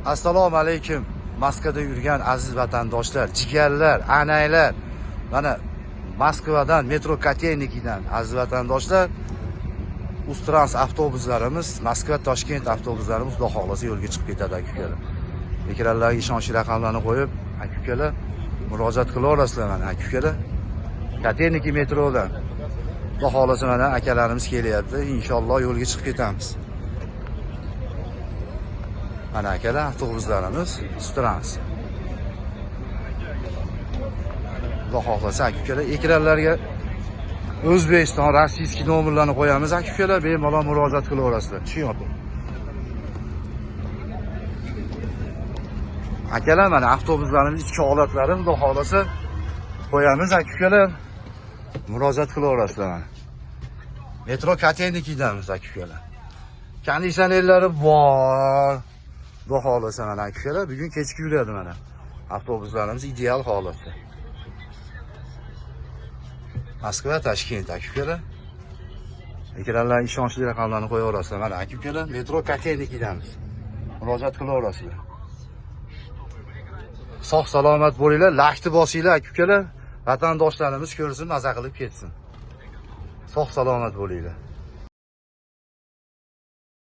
Assalomu alaykum. Moskvada yurgan aziz vatandoshlar, jigarlar, anaylar. Mana Moskvadan metro Katenikidan aziz vatandoshlar, Ustrans avtobuslarimiz, Moskva Toshkent avtobuslarimiz xudo xohlasa yo'lga chiqib ketadi akalar. Ekranlarga ishonchli raqamlarni qo'yib, akalar murojaat qila olasizlar mana akalar. Kateniki metrodan xudo xohlasa mana akalarimiz kelyapti. Inshaalloh yo'lga chiqib ketamiz. Mana akalar avtobuslarimiz Ustrans. Xudo xohlasa akalar ekranlarga O'zbekiston rossiyskiy nomerlarni qo'yamiz akalar, bemalol murojaat qila olasizlar. Tushunyapti? Akalar mana avtobuslarimiz ichki holatlari xudo xohlasa qo'yamiz akalar. Murojaat qila olasizlar mana. Metro Katenikidamiz akalar. Konditsionerlari bor. Xudo xohlasa mana akalar, bugun kechki yuradi mana. Avtobuslarimiz ideal holatda. Moskva, Toshkent akalar. Ekranlar ishonchli raqamlarni qo'ya olasizlar mana akalar. Metro Katenikidamiz. Murojaat qila olasizlar. Sog' salomat bo'linglar, lashni bosinglar akalar. Vatandoshlarimiz ko'rsin, maza qilib ketsin. Sog' salomat bo'linglar.